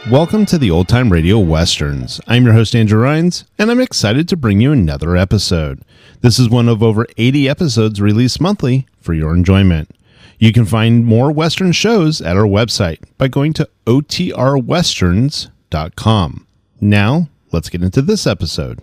Welcome to the Old Time Radio Westerns. I'm your host, Andrew Rhynes, and I'm excited to bring you another episode. This is one of over 80 episodes released monthly for your enjoyment. You can find more Western shows at our website by going to OTRwesterns.com. Now, let's get into this episode.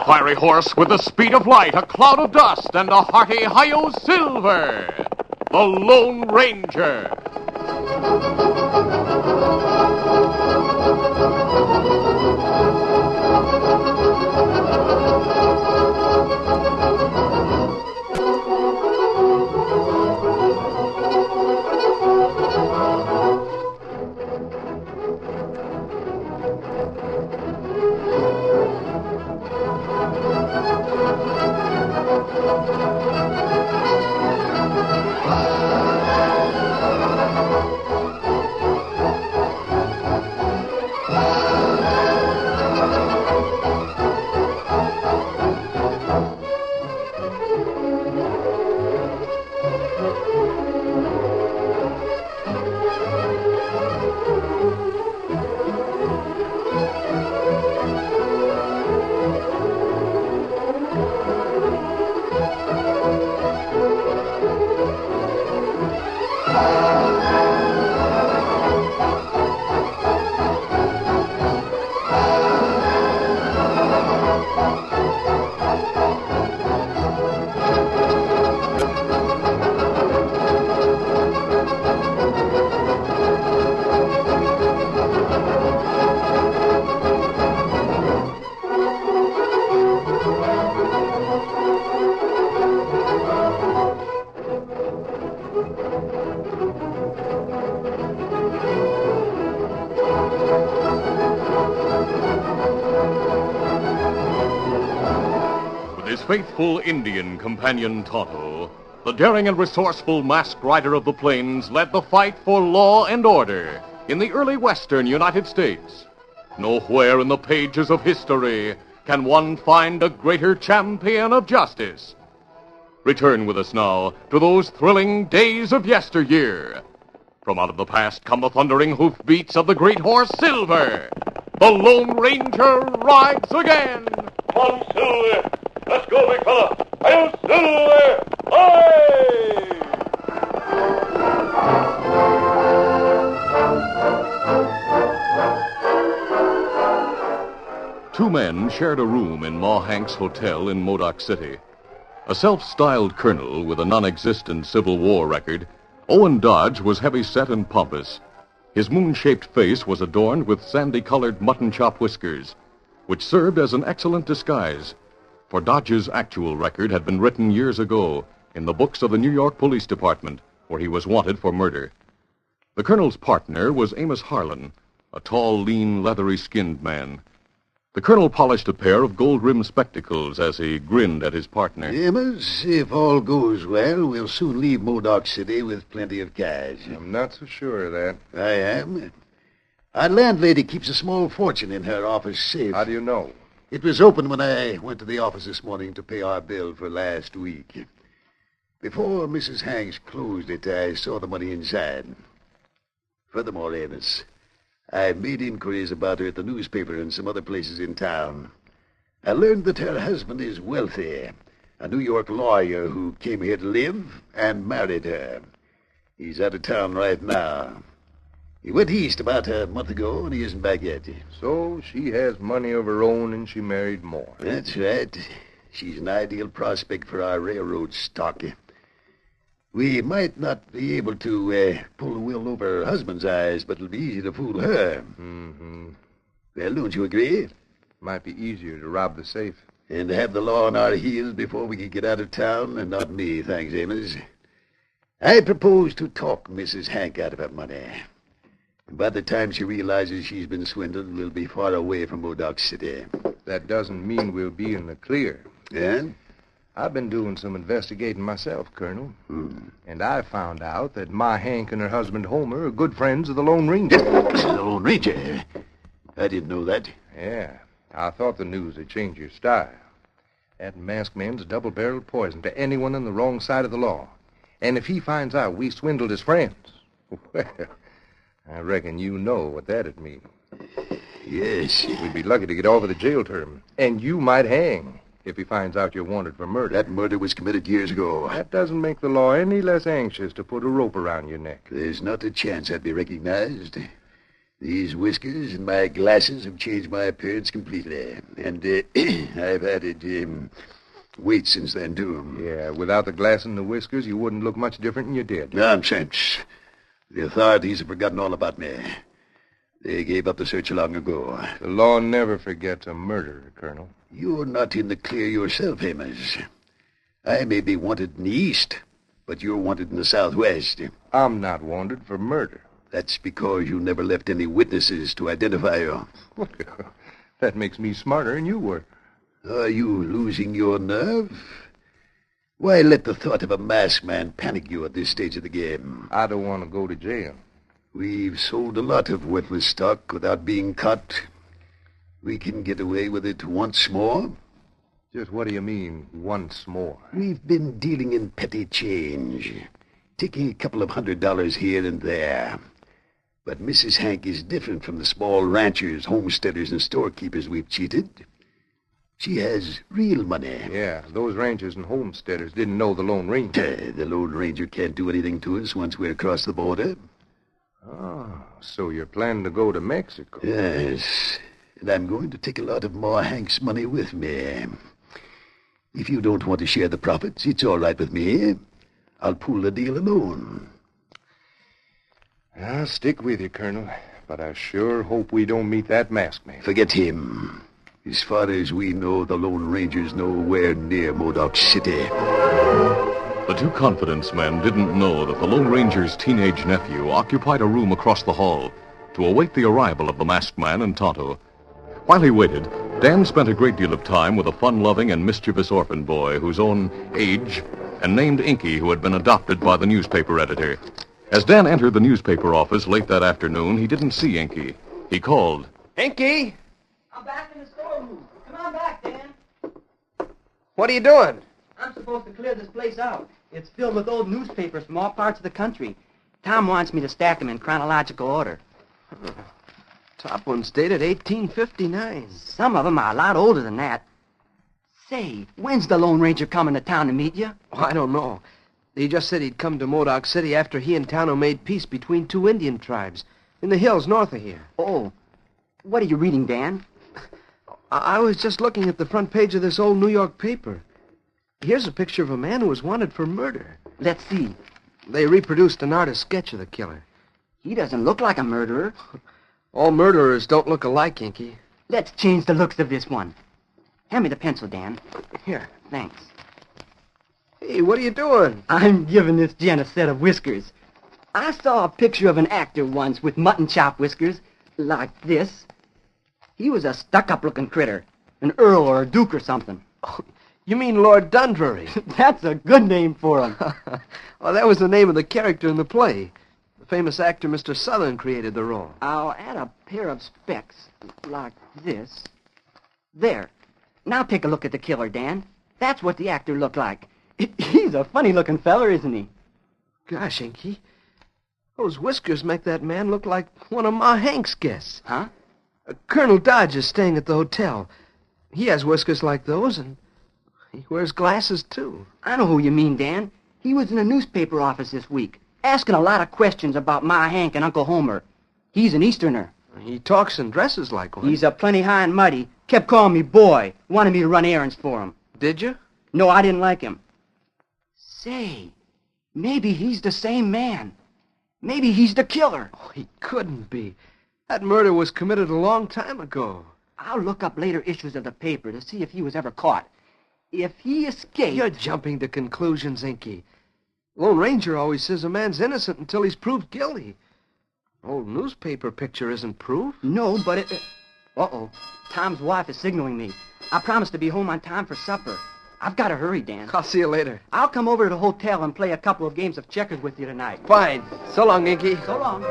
Fiery horse with the speed of light, a cloud of dust, and a hearty hi-yo silver, the Lone Ranger. Faithful Indian companion Tonto, the daring and resourceful masked rider of the plains, led the fight for law and order in the early western United States. Nowhere in the pages of history can one find a greater champion of justice. Return with us now to those thrilling days of yesteryear. From out of the past come the thundering hoofbeats of the great horse Silver. The Lone Ranger rides again. Come on, Silver. Let's go, big fella. Hi-yo, Silver! Hi! Two men shared a room in Ma Hank's Hotel in Modoc City. A self-styled colonel with a non-existent Civil War record, Owen Dodge was heavy-set and pompous. His moon-shaped face was adorned with sandy-colored mutton-chop whiskers, which served as an excellent disguise. For Dodge's actual record had been written years ago in the books of the New York Police Department, where he was wanted for murder. The colonel's partner was Amos Harlan, a tall, lean, leathery-skinned man. The colonel polished a pair of gold-rimmed spectacles as he grinned at his partner. Amos, if all goes well, we'll soon leave Modoc City with plenty of cash. I'm not so sure of that. I am. Our landlady keeps a small fortune in her office safe. How do you know? It was open when I went to the office this morning to pay our bill for last week. Before Mrs. Hanks closed it, I saw the money inside. Furthermore, Amos, I made inquiries about her at the newspaper and some other places in town. I learned that her husband is wealthy, a New York lawyer who came here to live and married her. He's out of town right now. He went east about a month ago, and he isn't back yet. So she has money of her own, and she married more. That's right. She's an ideal prospect for our railroad stock. We might not be able to pull the wool over her husband's eyes, but it'll be easy to fool her. Mm-hmm. Well, don't you agree? Might be easier to rob the safe. And to have the law on our heels before we can get out of town, and not me, thanks, Amos. I propose to talk Mrs. Hank out of her money. By the time she realizes she's been swindled, we'll be far away from Modoc City. That doesn't mean we'll be in the clear. Yeah? I've been doing some investigating myself, Colonel. And I found out that Ma Hank and her husband Homer are good friends of the Lone Ranger. The Lone Ranger? I didn't know that. Yeah, I thought the news would change your style. That masked man's double-barreled poison to anyone on the wrong side of the law. And if he finds out we swindled his friends, well, I reckon you know what that'd mean. Yes. We'd be lucky to get off with a jail term. And you might hang if he finds out you're wanted for murder. That murder was committed years ago. That doesn't make the law any less anxious to put a rope around your neck. There's not a chance I'd be recognized. These whiskers and my glasses have changed my appearance completely. And I've added weight since then, too. Yeah, without the glass and the whiskers, you wouldn't look much different than you did. Nonsense. The authorities have forgotten all about me. They gave up the search long ago. The law never forgets a murderer, Colonel. You're not in the clear yourself, Amos. I may be wanted in the East, but you're wanted in the Southwest. I'm not wanted for murder. That's because you never left any witnesses to identify you. That makes me smarter than you were. Are you losing your nerve? Why let the thought of a masked man panic you at this stage of the game? I don't want to go to jail. We've sold a lot of worthless stock without being caught. We can get away with it once more. Just what do you mean, once more? We've been dealing in petty change, taking a couple of $100 here and there. But Mrs. Hank is different from the small ranchers, homesteaders, and storekeepers we've cheated. She has real money. Yeah, those ranchers and homesteaders didn't know the Lone Ranger. The Lone Ranger can't do anything to us once we're across the border. Oh, so you're planning to go to Mexico? Yes, and I'm going to take a lot of Ma Hank's money with me. If you don't want to share the profits, it's all right with me. I'll pool the deal alone. I'll stick with you, Colonel, but I sure hope we don't meet that masked man. Forget him. As far as we know, the Lone Ranger's nowhere near Modoc City. The two confidence men didn't know that the Lone Ranger's teenage nephew occupied a room across the hall to await the arrival of the masked man and Tonto. While he waited, Dan spent a great deal of time with a fun-loving and mischievous orphan boy whose own age and named Inky, who had been adopted by the newspaper editor. As Dan entered the newspaper office late that afternoon, he didn't see Inky. He called, Inky! I'm back in the storeroom. Come on back, Dan. What are you doing? I'm supposed to clear this place out. It's filled with old newspapers from all parts of the country. Tom wants me to stack them in chronological order. Top one's dated 1859. Some of them are a lot older than that. Say, when's the Lone Ranger coming to town to meet you? Oh, I don't know. He just said he'd come to Modoc City after he and Tonto made peace between two Indian tribes in the hills north of here. Oh, what are you reading, Dan? I was just looking at the front page of this old New York paper. Here's a picture of a man who was wanted for murder. Let's see. They reproduced an artist's sketch of the killer. He doesn't look like a murderer. All murderers don't look alike, Inky. Let's change the looks of this one. Hand me the pencil, Dan. Here. Thanks. Hey, what are you doing? I'm giving this gent a set of whiskers. I saw a picture of an actor once with mutton chop whiskers, like this. He was a stuck-up-looking critter, an earl or a duke or something. Oh, you mean Lord Dundreary? That's a good name for him. Well, that was the name of the character in the play. The famous actor Mr. Southern created the role. I'll add a pair of specs, like this. There. Now take a look at the killer, Dan. That's what the actor looked like. He's a funny-looking feller, isn't he? Gosh, Inky, those whiskers make that man look like one of Ma Hank's guests. Huh? Colonel Dodge is staying at the hotel. He has whiskers like those, and he wears glasses, too. I know who you mean, Dan. He was in a newspaper office this week, asking a lot of questions about Ma Hank and Uncle Homer. He's an Easterner. He talks and dresses like one. He's a plenty high and mighty. Kept calling me boy, wanted me to run errands for him. Did you? No, I didn't like him. Say, maybe he's the same man. Maybe he's the killer. Oh, he couldn't be. That murder was committed a long time ago. I'll look up later issues of the paper to see if he was ever caught. If he escaped... You're jumping to conclusions, Inky. Lone Ranger always says a man's innocent until he's proved guilty. Old newspaper picture isn't proof. No, but it... Uh-oh. Tom's wife is signaling me. I promised to be home on time for supper. I've got to hurry, Dan. I'll see you later. I'll come over to the hotel and play a couple of games of checkers with you tonight. Fine. So long, Inky. So long.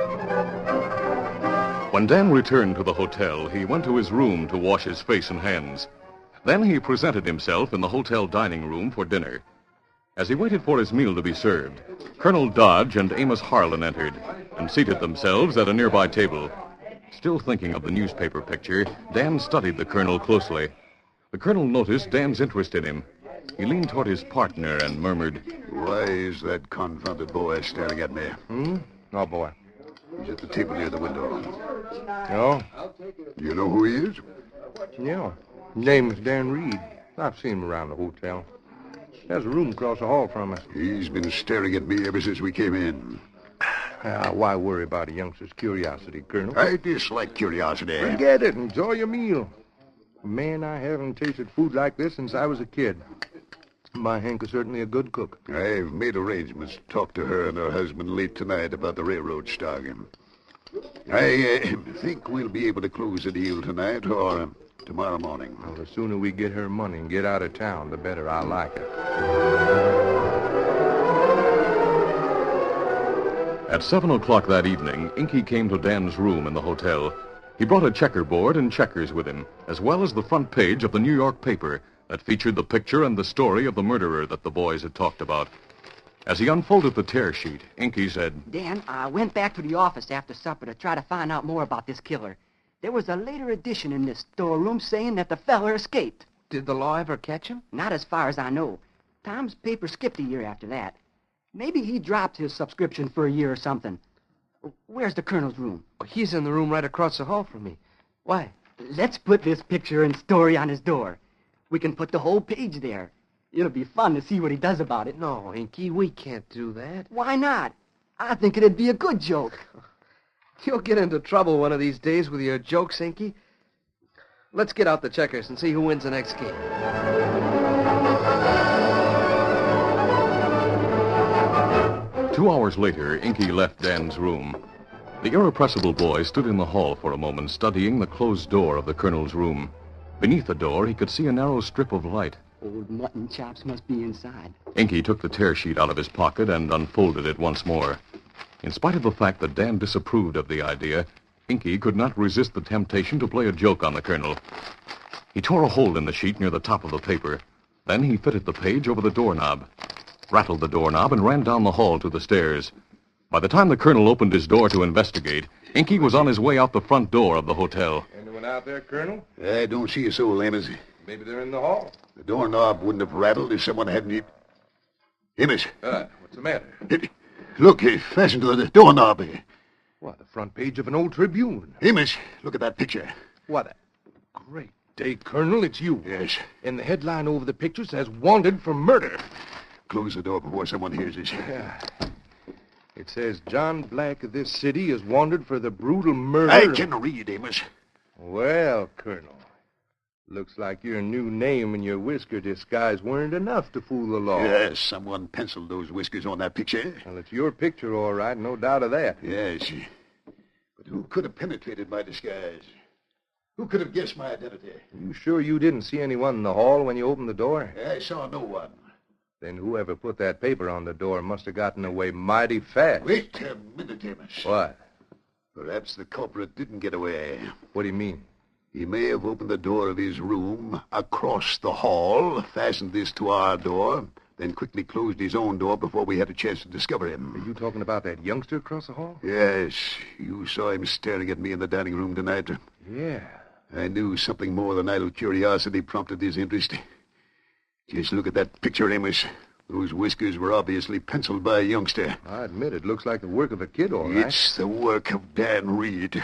When Dan returned to the hotel, he went to his room to wash his face and hands. Then he presented himself in the hotel dining room for dinner. As he waited for his meal to be served, Colonel Dodge and Amos Harlan entered and seated themselves at a nearby table. Still thinking of the newspaper picture, Dan studied the colonel closely. The colonel noticed Dan's interest in him. He leaned toward his partner and murmured, Why is that confounded boy staring at me? Oh, boy. He's at the table near the window. No? You know who he is? Yeah. Name is Dan Reed. I've seen him around the hotel. There's a room across the hall from us. He's been staring at me ever since we came in. Why worry about a youngster's curiosity, Colonel? I dislike curiosity. Forget it. Enjoy your meal. Man, I haven't tasted food like this since I was a kid. My Hank is certainly a good cook. I've made arrangements to talk to her and her husband late tonight about the railroad stock. I think we'll be able to close the deal tonight or tomorrow morning. Well, the sooner we get her money and get out of town, the better I like it. At 7 o'clock that evening, Inky came to Dan's room in the hotel. He brought a checkerboard and checkers with him, as well as the front page of the New York paper that featured the picture and the story of the murderer that the boys had talked about. As he unfolded the tear sheet, Inky said, Dan, I went back to the office after supper to try to find out more about this killer. There was a later edition in this storeroom saying that the feller escaped. Did the law ever catch him? Not as far as I know. Tom's paper skipped a year after that. Maybe he dropped his subscription for a year or something. Where's the colonel's room? Oh, he's in the room right across the hall from me. Why? Let's put this picture and story on his door. We can put the whole page there. It'll be fun to see what he does about it. No, Inky, we can't do that. Why not? I think it'd be a good joke. You'll get into trouble one of these days with your jokes, Inky. Let's get out the checkers and see who wins the next game. 2 hours later, Inky left Dan's room. The irrepressible boy stood in the hall for a moment, studying the closed door of the colonel's room. Beneath the door, he could see a narrow strip of light. Old mutton chops must be inside. Inky took the tear sheet out of his pocket and unfolded it once more. In spite of the fact that Dan disapproved of the idea, Inky could not resist the temptation to play a joke on the colonel. He tore a hole in the sheet near the top of the paper. Then he fitted the page over the doorknob, rattled the doorknob, and ran down the hall to the stairs. By the time the colonel opened his door to investigate, Inky was on his way out the front door of the hotel. Anyone out there, Colonel? I don't see a soul, Amos. Maybe they're in the hall. The doorknob wouldn't have rattled if someone hadn't... Amos. What's the matter? Look, it's fastened to the doorknob. What, the front page of an old Tribune? Amos, look at that picture. What a great day, Colonel. It's you. Yes. And the headline over the picture says, Wanted for Murder. Close the door before someone hears us. Yeah. It says, John Black of this city is wanted for the brutal murder... I can read, Amos. Well, Colonel, looks like your new name and your whisker disguise weren't enough to fool the law. Yes, someone penciled those whiskers on that picture. Well, it's your picture, all right, no doubt of that. Yes. But who could have penetrated my disguise? Who could have guessed my identity? You sure you didn't see anyone in the hall when you opened the door? I saw no one. Then whoever put that paper on the door must have gotten away mighty fast. Wait a minute, Amos. What? Perhaps the culprit didn't get away. What do you mean? He may have opened the door of his room across the hall, fastened this to our door, then quickly closed his own door before we had a chance to discover him. Are you talking about that youngster across the hall? Yes. You saw him staring at me in the dining room tonight. Yeah. I knew something more than idle curiosity prompted his interest. Just look at that picture, Amos. Those whiskers were obviously penciled by a youngster. I admit it looks like the work of a kid, all right. It's the work of Dan Reed.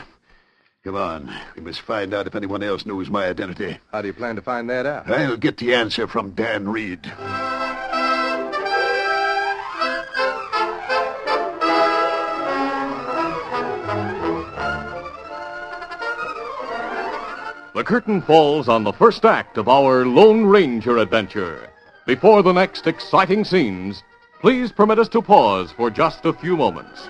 Come on. We must find out if anyone else knows my identity. How do you plan to find that out? I'll get the answer from Dan Reed. The curtain falls on the first act of our Lone Ranger adventure. Before the next exciting scenes, please permit us to pause for just a few moments.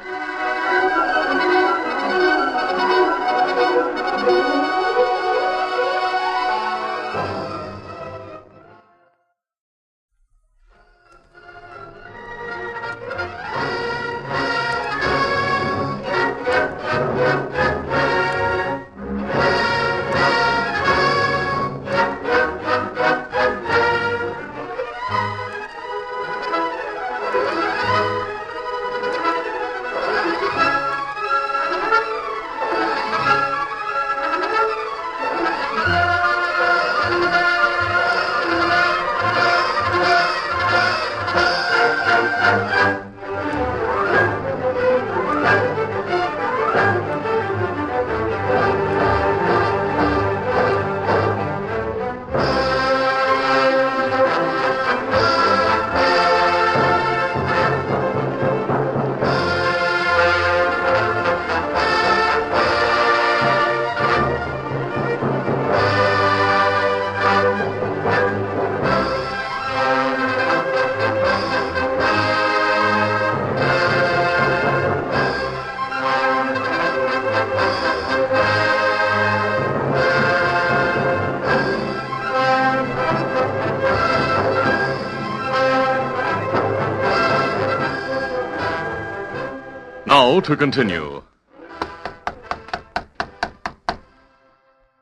Now to continue.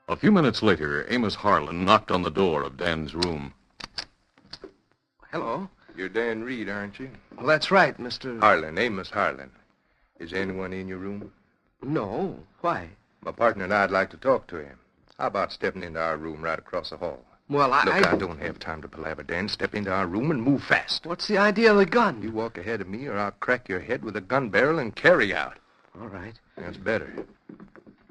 A few minutes later, Amos Harlan knocked on the door of Dan's room. Hello. You're Dan Reed, aren't you? Well, that's right, Mr. Harlan, Amos Harlan. Is anyone in your room? No. Why? My partner and I'd like to talk to him. How about stepping into our room right across the hall? Well, Look, I don't have time to palaver, Dan. Step into our room and move fast. What's the idea of the gun? You walk ahead of me or I'll crack your head with a gun barrel and carry out. All right. That's better.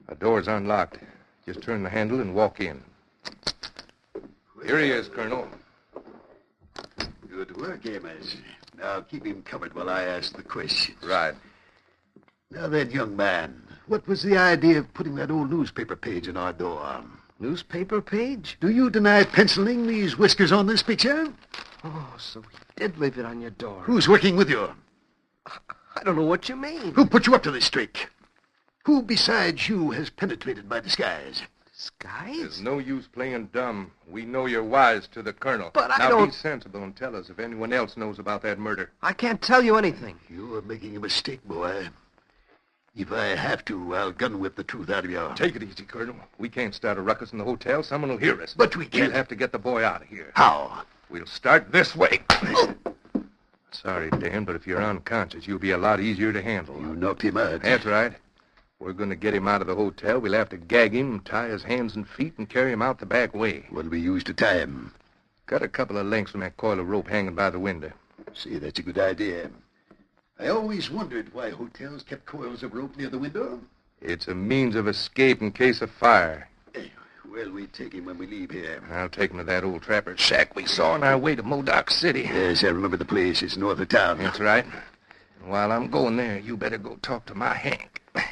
The door's unlocked. Just turn the handle and walk in. Here he is, Colonel. Good work, Amos. Now keep him covered while I ask the questions. Right. Now then, young man, what was the idea of putting that old newspaper page on our door? Newspaper page? Do you deny penciling these whiskers on this picture? Oh, so he did leave it on your door. Who's working with you? I don't know what you mean. Who put you up to this trick? Who besides you has penetrated my disguise? Disguise? There's no use playing dumb. We know you're wise to the Colonel. But I now don't... be sensible and tell us if anyone else knows about that murder. I can't tell you anything. You are making a mistake, boy. If I have to, I'll gun whip the truth out of you. Take it easy, Colonel. We can't start a ruckus in the hotel. Someone will hear us. But we can't. We'll have to get the boy out of here. How? We'll start this way. Sorry, Dan, but if you're unconscious, you'll be a lot easier to handle. You knocked him out. That's right. We're going to get him out of the hotel. We'll have to gag him, tie his hands and feet, and carry him out the back way. What'll we use to tie him? Cut a couple of lengths from that coil of rope hanging by the window. See, that's a good idea. I always wondered why hotels kept coils of rope near the window. It's a means of escape in case of fire. Well, we take him when we leave here. I'll take him to that old trapper's shack we saw on our way to Modoc City. Yes, I remember the place. It's north of town. That's right. And while I'm going there, you better go talk to my Hank. If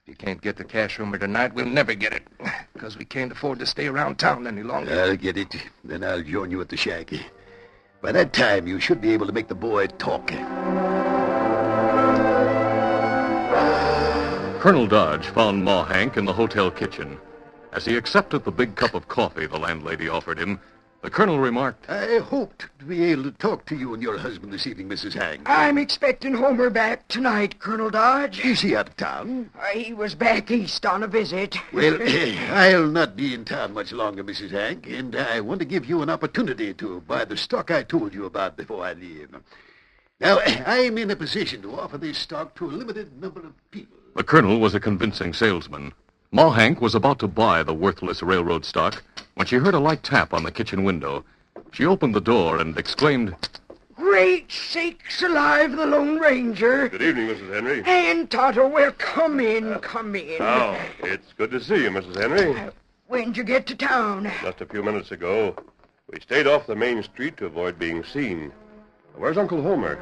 you can't get the cash from her tonight, we'll never get it. Because we can't afford to stay around town any longer. I'll get it. Then I'll join you at the shack. By that time, you should be able to make the boy talk. Colonel Dodge found Ma Hank in the hotel kitchen. As he accepted the big cup of coffee the landlady offered him, the colonel remarked, I hoped to be able to talk to you and your husband this evening, Mrs. Hank. I'm expecting Homer back tonight, Colonel Dodge. Is he out of town? He was back east on a visit. Well, I'll not be in town much longer, Mrs. Hank, and I want to give you an opportunity to buy the stock I told you about before I leave. Now, I'm in a position to offer this stock to a limited number of people. The colonel was a convincing salesman. Ma Hank was about to buy the worthless railroad stock when she heard a light tap on the kitchen window. She opened the door and exclaimed, Great sakes alive, the Lone Ranger. Good evening, Mrs. Henry. And Tonto, well, come in, come in. Oh, it's good to see you, Mrs. Henry. When'd you get to town? Just a few minutes ago. We stayed off the main street to avoid being seen. Where's Uncle Homer?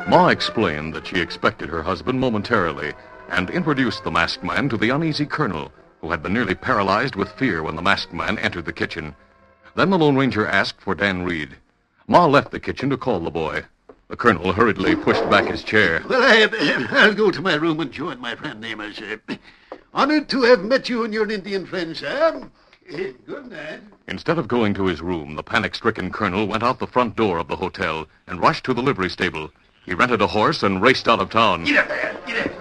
Ma explained that she expected her husband momentarily and introduced the masked man to the uneasy colonel, who had been nearly paralyzed with fear when the masked man entered the kitchen. Then the Lone Ranger asked for Dan Reed. Ma left the kitchen to call the boy. The colonel hurriedly pushed back his chair. Well, I'll go to my room and join my friend Amos. Honored to have met you and your Indian friend, sir. Good night. Instead of going to his room, the panic-stricken colonel went out the front door of the hotel and rushed to the livery stable. He rented a horse and raced out of town. Get up there. Get up.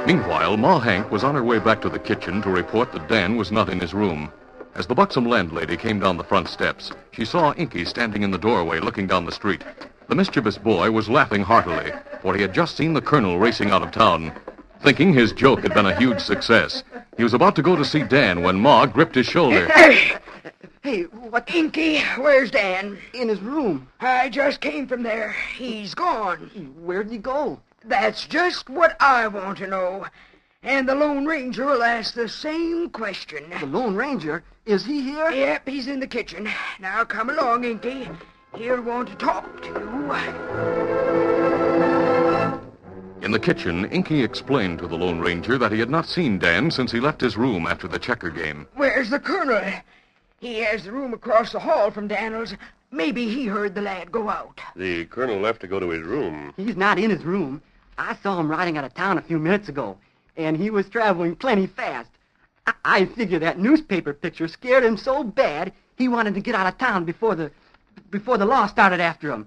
Meanwhile, Ma Hank was on her way back to the kitchen to report that Dan was not in his room. As the buxom landlady came down the front steps, she saw Inky standing in the doorway looking down the street. The mischievous boy was laughing heartily, for he had just seen the colonel racing out of town. Thinking his joke had been a huge success, he was about to go to see Dan when Ma gripped his shoulder. Hey, what? Inky, where's Dan? In his room. I just came from there. He's gone. Where'd he go? That's just what I want to know. And the Lone Ranger will ask the same question. The Lone Ranger? Is he here? Yep, he's in the kitchen. Now come along, Inky. He'll want to talk to you. In the kitchen, Inky explained to the Lone Ranger that he had not seen Dan since he left his room after the checker game. Where's the colonel? He has the room across the hall from Daniel's. Maybe he heard the lad go out. The colonel left to go to his room. He's not in his room. I saw him riding out of town a few minutes ago, and he was traveling plenty fast. I figure that newspaper picture scared him so bad he wanted to get out of town before the law started after him.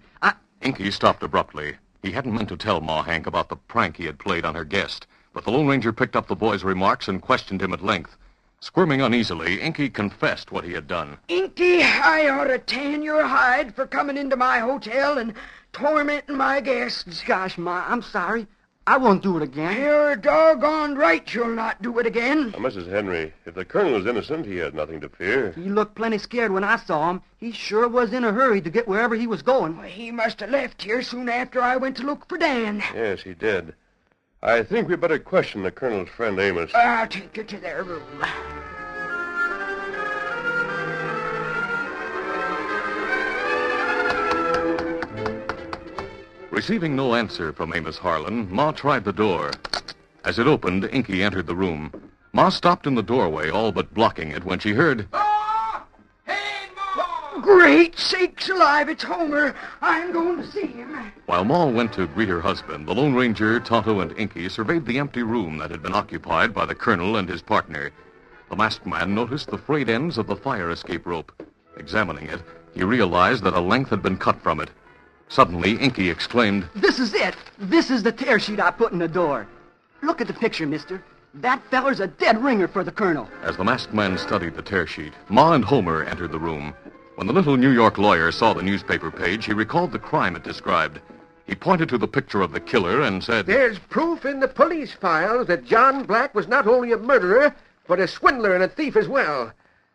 Inky stopped abruptly. He hadn't meant to tell Ma Hank about the prank he had played on her guest, but the Lone Ranger picked up the boy's remarks and questioned him at length. Squirming uneasily, Inky confessed what he had done. Inky, I ought to tan your hide for coming into my hotel and tormenting my guests. Gosh, Ma, I'm sorry. I won't do it again. You're doggone right you'll not do it again. Now, Mrs. Henry, if the colonel is innocent, he had nothing to fear. He looked plenty scared when I saw him. He sure was in a hurry to get wherever he was going. Well, he must have left here soon after I went to look for Dan. Yes, he did. I think we better question the colonel's friend Amos. I'll take you to their room. Receiving no answer from Amos Harlan, Ma tried the door. As it opened, Inky entered the room. Ma stopped in the doorway, all but blocking it, when she heard... Great sakes alive, it's Homer. I'm going to see him. While Ma went to greet her husband, the Lone Ranger, Tonto, and Inky surveyed the empty room that had been occupied by the colonel and his partner. The masked man noticed the frayed ends of the fire escape rope. Examining it, he realized that a length had been cut from it. Suddenly, Inky exclaimed, This is it. This is the tear sheet I put in the door. Look at the picture, mister. That feller's a dead ringer for the colonel. As the masked man studied the tear sheet, Ma and Homer entered the room. When the little New York lawyer saw the newspaper page, he recalled the crime it described. He pointed to the picture of the killer and said, There's proof in the police files that John Black was not only a murderer, but a swindler and a thief as well.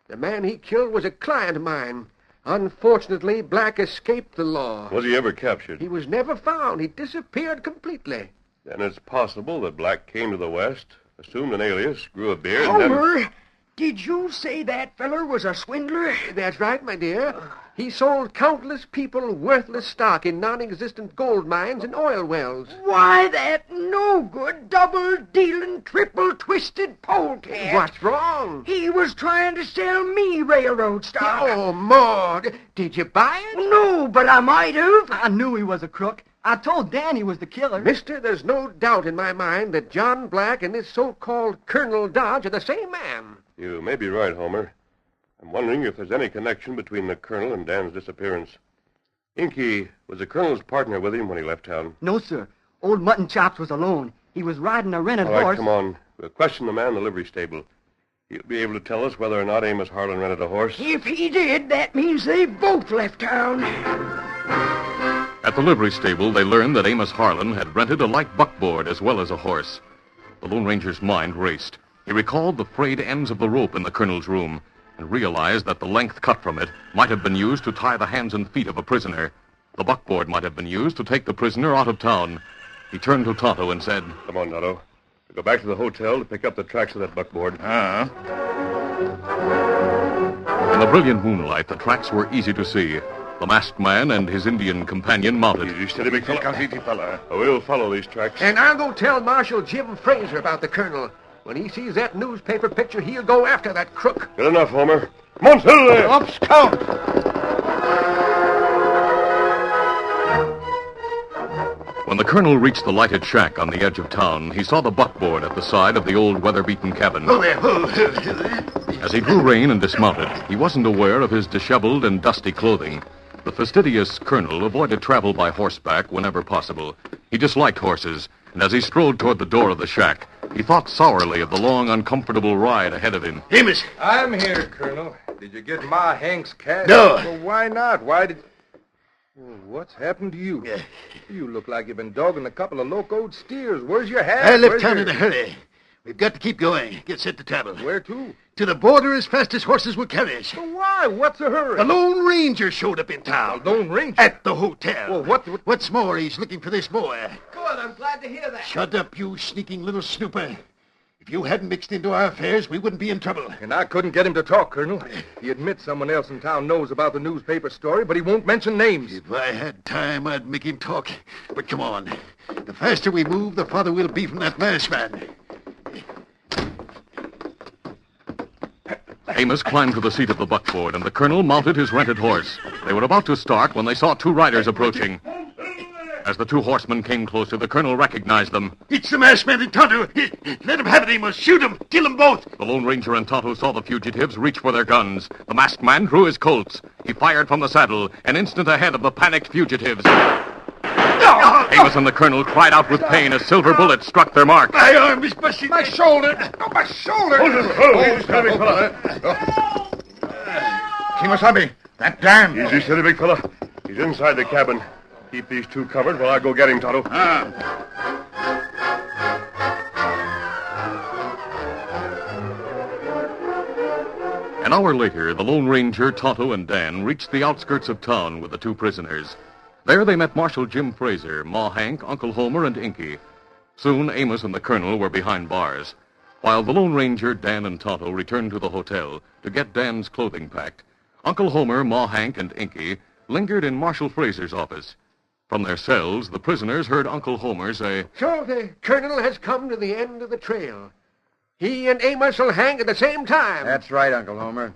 The man he killed was a client of mine. Unfortunately, Black escaped the law. Was he ever captured? He was never found. He disappeared completely. Then it's possible that Black came to the West, assumed an alias, grew a beard, and Homer, did you say that feller was a swindler? That's right, my dear. He sold countless people worthless stock in non-existent gold mines and oil wells. Why, that no-good, double-dealing, triple-twisted polecat. What's wrong? He was trying to sell me railroad stock. Oh, Maud, did you buy it? No, but I might have. I knew he was a crook. I told Dan he was the killer. Mister, there's no doubt in my mind that John Black and this so-called Colonel Dodge are the same man. You may be right, Homer. I'm wondering if there's any connection between the colonel and Dan's disappearance. Inky, was the colonel's partner with him when he left town? No, sir. Old Mutton Chops was alone. He was riding a rented All right, horse. come on. We'll question the man in the livery stable. He'll be able to tell us whether or not Amos Harlan rented a horse. If he did, that means they both left town. At the livery stable, they learned that Amos Harlan had rented a light buckboard as well as a horse. The Lone Ranger's mind raced. He recalled the frayed ends of the rope in the colonel's room and realized that the length cut from it might have been used to tie the hands and feet of a prisoner. The buckboard might have been used to take the prisoner out of town. He turned to Tonto and said, Come on, Tonto. We'll go back to the hotel to pick up the tracks of that buckboard. In the brilliant moonlight, the tracks were easy to see. The masked man and his Indian companion mounted. Easy, steady, big fella. We'll follow these tracks. And I'll go tell Marshal Jim Fraser about the colonel. When he sees that newspaper picture, he'll go after that crook. Good enough, Homer. Come on, Silver! Up, scout! When the colonel reached the lighted shack on the edge of town, he saw the buckboard at the side of the old weather-beaten cabin. As he drew rein and dismounted, he wasn't aware of his disheveled and dusty clothing. The fastidious colonel avoided travel by horseback whenever possible. He disliked horses, and as he strode toward the door of the shack, he thought sourly of the long, uncomfortable ride ahead of him. Amos! I'm here, Colonel. Did you get Ma Hank's cash? No. Well, why not? Why did... Well, what's happened to you? You look like you've been dogging a couple of locoed steers. Where's your hat? I left Where's town your- in a hurry. We've got to keep going. Get set to travel. Where to? To the border as fast as horses will carry us. Well, why? What's the hurry? The Lone Ranger showed up in town. Lone Ranger? At the hotel. Well, What's more, he's looking for this boy. Good, I'm glad to hear that. Shut up, you sneaking little snooper. If you hadn't mixed into our affairs, we wouldn't be in trouble. And I couldn't get him to talk, Colonel. He admits someone else in town knows about the newspaper story, but he won't mention names. If I had time, I'd make him talk. But come on. The faster we move, the farther we'll be from that masked man. Amos climbed to the seat of the buckboard, and the colonel mounted his rented horse. They were about to start when they saw two riders approaching. As the two horsemen came closer, the colonel recognized them. It's the masked man and Tonto. Let him have it, Amos. Shoot him. Kill them both. The Lone Ranger and Tonto saw the fugitives reach for their guns. The masked man drew his Colts. He fired from the saddle, an instant ahead of the panicked fugitives. Amos and the colonel cried out with pain as silver bullets struck their mark. My arm is busted. My shoulder! Oh, my shoulder! Kimosabe, that dam. Easy, steady, big fella. He's inside the cabin. Keep these two covered while I go get him, Tonto. An hour later, the Lone Ranger, Tonto, and Dan reached the outskirts of town with the two prisoners. There they met Marshal Jim Fraser, Ma Hank, Uncle Homer, and Inky. Soon, Amos and the colonel were behind bars, while the Lone Ranger, Dan, and Tonto returned to the hotel to get Dan's clothing packed. Uncle Homer, Ma Hank, and Inky lingered in Marshal Fraser's office. From their cells, the prisoners heard Uncle Homer say, So the colonel has come to the end of the trail. He and Amos will hang at the same time. That's right, Uncle Homer.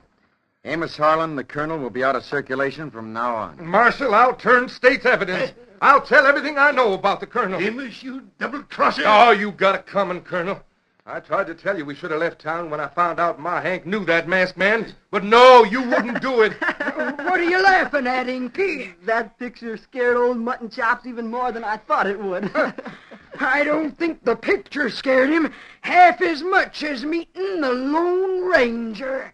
Amos Harlan, the colonel, will be out of circulation from now on. Marshal, I'll turn state's evidence. I'll tell everything I know about the colonel. Amos, you double-crosser. Oh, you got it coming, Colonel. I tried to tell you we should have left town when I found out Ma Hank knew that masked man. But no, you wouldn't do it. What are you laughing at, Inky? That picture scared old Mutton Chops even more than I thought it would. I don't think the picture scared him half as much as meeting the Lone Ranger.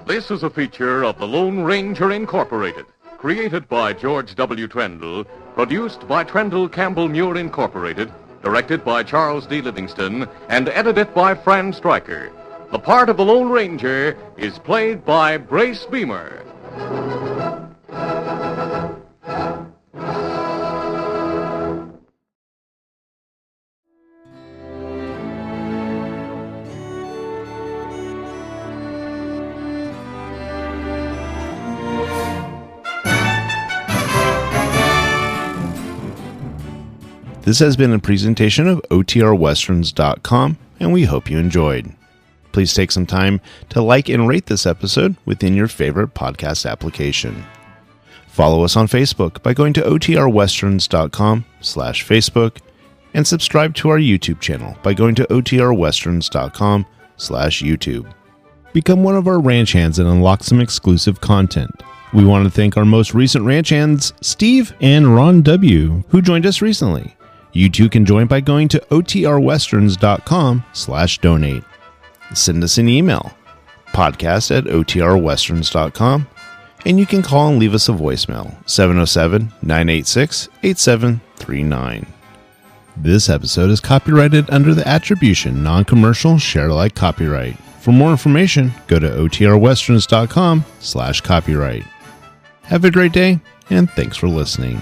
This is a feature of the Lone Ranger Incorporated, created by George W. Trendle, produced by Trendle Campbell Muir Incorporated, directed by Charles D. Livingston, and edited by Fran Striker. The part of the Lone Ranger is played by Brace Beemer. This has been a presentation of OTRWesterns.com, and we hope you enjoyed. Please take some time to like and rate this episode within your favorite podcast application. Follow us on Facebook by going to OTRWesterns.com/Facebook, and subscribe to our YouTube channel by going to OTRWesterns.com/YouTube. Become one of our ranch hands and unlock some exclusive content. We want to thank our most recent ranch hands, Steve and Ron W., who joined us recently. You too can join by going to OTRWesterns.com/donate. Send us an email, podcast@OTRWesterns.com, and you can call and leave us a voicemail, 707-986-8739. This episode is copyrighted under the attribution, non-commercial, share-alike copyright. For more information, go to OTRWesterns.com/copyright. Have a great day, and thanks for listening.